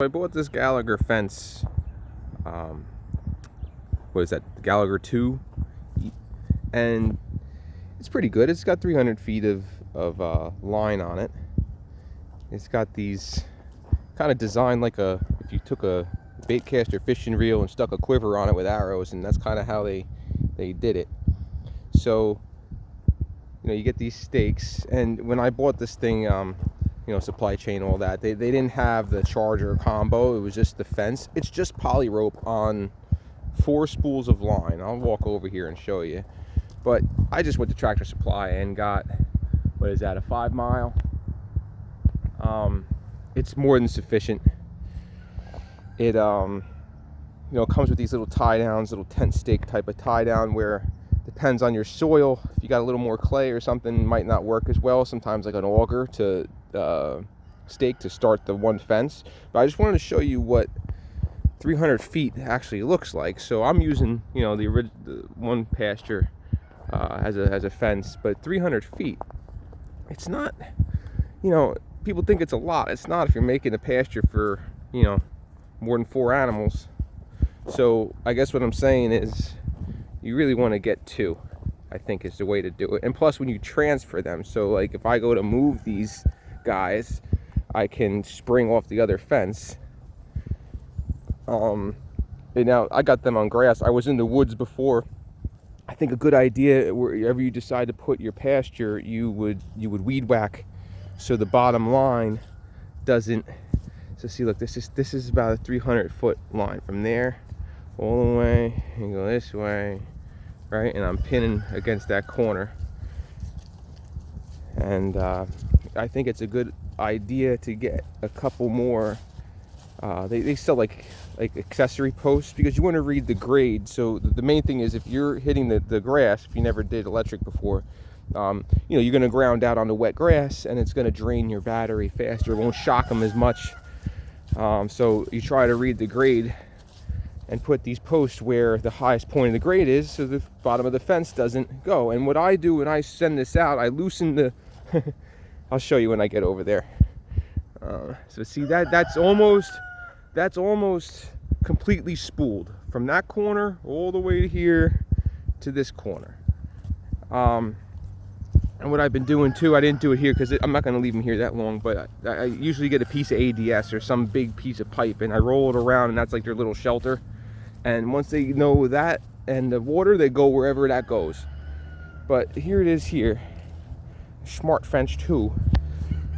I bought this Gallagher fence. Um, what is that? The Gallagher 2, and it's pretty good. It's got 300 feet of line on it. It's got these kind of designed like if you took a bait caster fishing reel and stuck a quiver on it with arrows, and that's kind of how they did it. So you get these stakes, and when I bought this thing, supply chain, all that, they didn't have the charger combo. It was just the fence. It's just poly rope on 4 spools of line. I'll walk over here and show you, but I just went to Tractor Supply and got, what is that, a 5 mile. It's more than sufficient. It comes with these little tie downs, little tent stake type of tie down, where depends on your soil. If you got a little more clay or something, it might not work as well. Sometimes like an auger to stake to start the one fence. But I just wanted to show you what 300 feet actually looks like. So I'm using the one pasture as a fence, but 300 feet, it's not, people think it's a lot. It's not if you're making a pasture for more than 4 animals. So I guess what I'm saying is you really want to get 2, I think, is the way to do it. And plus, when you transfer them, so like if I go to move these guys, I can spring off the other fence. And now I got them on grass. I was in the woods before. I think a good idea, wherever you decide to put your pasture, you would weed whack, so the bottom line doesn't. So see, look, this is about a 300-foot line from there all the way and go this way, right? And I'm pinning against that corner. And I think it's a good idea to get a couple more. They sell like accessory posts, because you want to read the grade. So the main thing is, if you're hitting the grass, if you never did electric before, you're going to ground out on the wet grass, and it's going to drain your battery faster. It won't shock them as much. So you try to read the grade and put these posts where the highest point of the grade is, so the bottom of the fence doesn't go. And what I do when I send this out, I loosen the I'll show you when I get over there. So see, that's almost completely spooled from that corner all the way to here to this corner. And what I've been doing too, I didn't do it here because I'm not going to leave them here that long, but I usually get a piece of ADS or some big piece of pipe, and I roll it around, and that's like their little shelter. And once they know that and the water, they go wherever that goes. But here it is here, Smart Fence 2.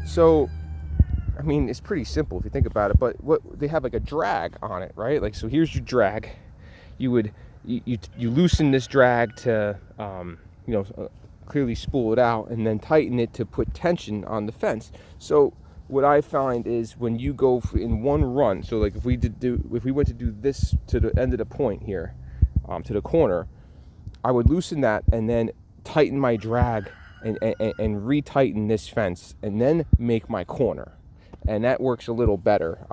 So I mean, it's pretty simple if you think about it, but what they have, like a drag on it, right? Like, so here's your drag. You loosen this drag to clearly spool it out, and then tighten it to put tension on the fence. So what I find is, when you go in one run, so like if we went to do this to the end of the point here, to the corner, I would loosen that and then tighten my drag and retighten this fence, and then make my corner. And that works a little better.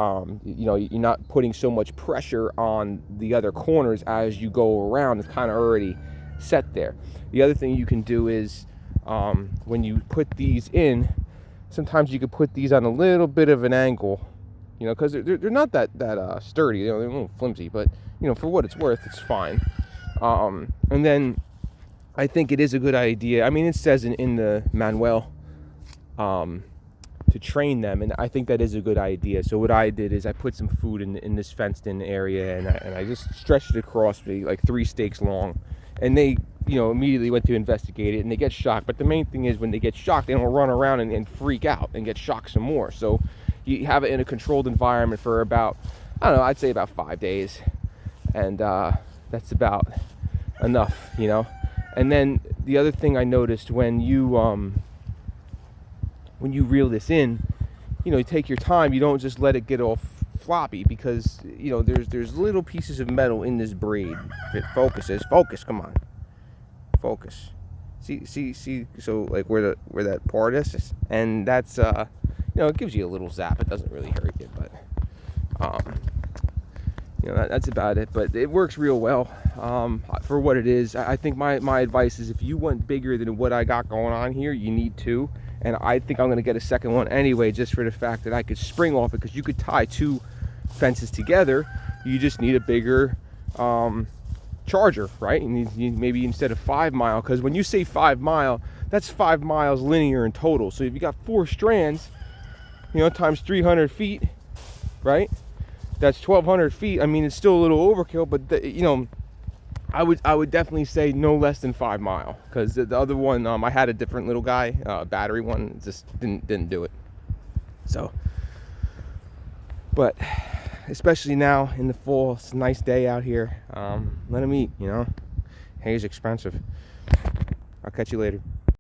You're not putting so much pressure on the other corners as you go around. It's kind of already set there. The other thing you can do is, when you put these in, sometimes you could put these on a little bit of an angle, because they're not that sturdy. They're a little flimsy, but for what it's worth, it's fine. And then I think it is a good idea. I mean, it says in the manual to train them, and I think that is a good idea. So what I did is I put some food in this fenced-in area, and I just stretched it across like 3 stakes long, and they immediately went to investigate it, and they get shocked. But the main thing is, when they get shocked, they don't run around and freak out and get shocked some more. So you have it in a controlled environment for about, I'd say about 5 days, and that's about enough, And then the other thing I noticed, when you reel this in, you take your time. You don't just let it get all floppy, because there's little pieces of metal in this braid. If it focuses, come on, focus. See. So like where that part is, and that's it gives you a little zap. It doesn't really hurt you, but that's about it. But it works real well for what it is. I think my advice is, if you want bigger than what I got going on here, you need 2. And I think I'm going to get a second one anyway, just for the fact that I could spring off it, because you could tie 2 fences together, you just need a bigger charger, right? You need maybe instead of 5 mile, because when you say 5 mile, that's 5 miles linear in total. So if you got 4 strands, you know, times 300 feet, right? That's 1,200 feet. I mean, it's still a little overkill, but you know, I would definitely say no less than 5 mile, because the other one, I had a different little guy, battery one, just didn't do it. So, but especially now in the fall, it's a nice day out here. Let them eat, you know. Hay's expensive. I'll catch you later.